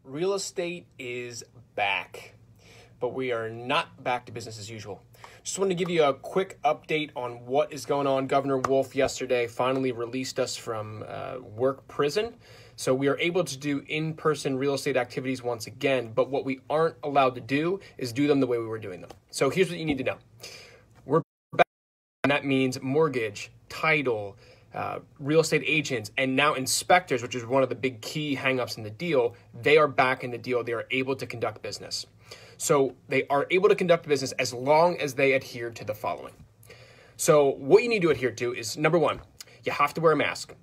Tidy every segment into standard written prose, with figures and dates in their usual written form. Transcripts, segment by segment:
Real estate is back, but we are not back to business as usual. Just wanted to give you a quick update on what is going on. Governor Wolf yesterday finally released us from work prison. So we are able to do in-person real estate activities once again, but what we aren't allowed to do is do them the way we were doing them. So here's what you need to know. We're back, and that means mortgage, title, real estate agents, and now inspectors, which is one of the big key hangups in the deal. They are back in the deal. They are able to conduct business. So they are able to conduct business as long as they adhere to the following. So what you need to adhere to is, number one, you have to wear a mask.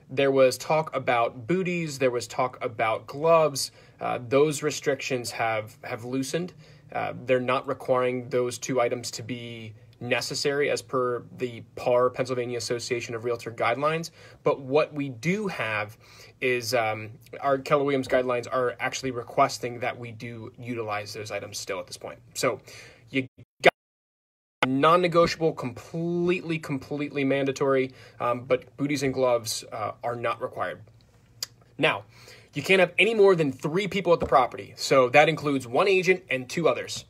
There was talk about booties. There was talk about gloves. Those restrictions have loosened. They're not requiring those two items to be necessary as per the PAR, Pennsylvania Association of Realtor guidelines. But what we do have is our Keller Williams guidelines are actually requesting that we do utilize those items still at this point. So you got non-negotiable, completely mandatory, but booties and gloves are not required. Now, you can't have any more than 3 people at the property. So that includes 1 agent and 2 others.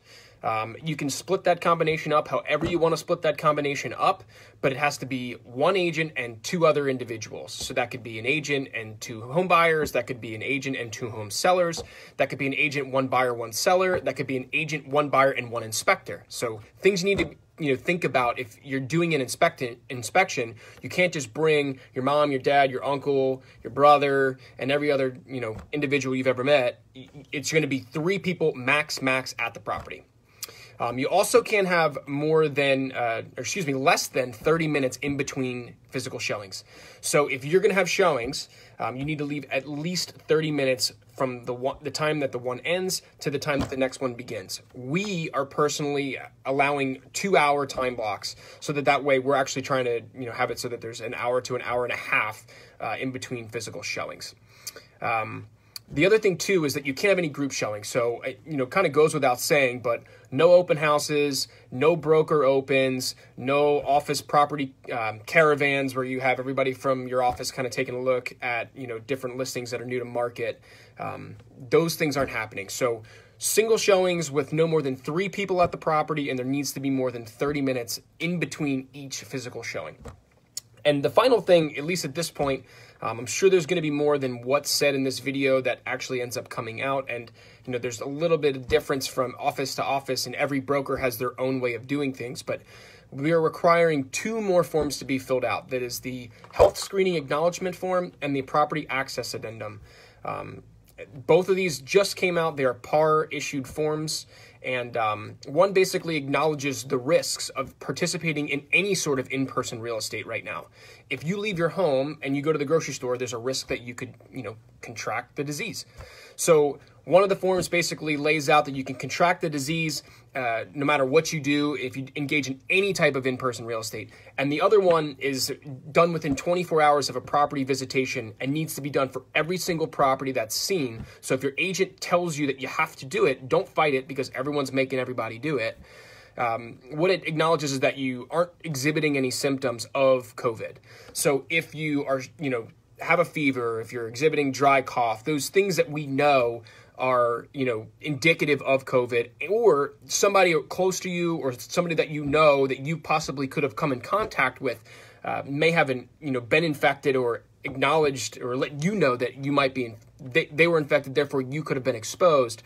You can split that combination up however you want to split that combination up, but it has to be 1 agent and 2 other individuals. So that could be an agent and 2 home buyers. That could be an agent and 2 home sellers. That could be an agent, 1 buyer, 1 seller. That could be an agent, 1 buyer, and 1 inspector. So things you need to think about if you're doing an inspection. You can't just bring your mom, your dad, your uncle, your brother, and every other individual you've ever met. It's going to be 3 people max at the property. You also can't have less than 30 minutes in between physical showings. So if you're going to have showings, you need to leave at least 30 minutes from the time that the one ends to the time that the next one begins. We are personally allowing 2-hour time blocks so that way we're actually trying to have it so that there's an hour to an hour and a half in between physical showings. The other thing, too, is that you can't have any group showing. So, kind of goes without saying, but no open houses, no broker opens, no office property caravans where you have everybody from your office kind of taking a look at, different listings that are new to market. Those things aren't happening. So single showings with no more than 3 people at the property, and there needs to be more than 30 minutes in between each physical showing. And the final thing, at least at this point, I'm sure there's going to be more than what's said in this video that actually ends up coming out. And, there's a little bit of difference from office to office, and every broker has their own way of doing things. But we are requiring 2 more forms to be filled out. That is the health screening acknowledgement form and the property access addendum. Both of these just came out. They are PAR issued forms. And one basically acknowledges the risks of participating in any sort of in-person real estate right now. If you leave your home and you go to the grocery store, there's a risk that you could, contract the disease. So one of the forms basically lays out that you can contract the disease no matter what you do if you engage in any type of in-person real estate. And the other one is done within 24 hours of a property visitation and needs to be done for every single property that's seen. So if your agent tells you that you have to do it, don't fight it because everyone's making everybody do it. What it acknowledges is that you aren't exhibiting any symptoms of COVID. So if you are, have a fever, if you're exhibiting dry cough, those things that we know are, indicative of COVID, or somebody close to you or somebody that that you possibly could have come in contact with may have been infected or acknowledged or let you know that you might be they were infected, therefore you could have been exposed.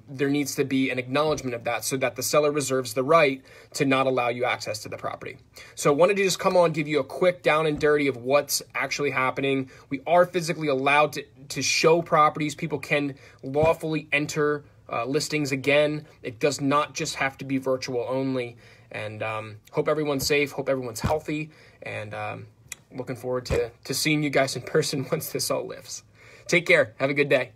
There needs to be an acknowledgement of that so that the seller reserves the right to not allow you access to the property. So I wanted to just come on, give you a quick down and dirty of what's actually happening. We are physically allowed to show properties. People can lawfully enter listings again. It does not just have to be virtual only. And hope everyone's safe, hope everyone's healthy, and looking forward to seeing you guys in person once this all lifts. Take care. Have a good day.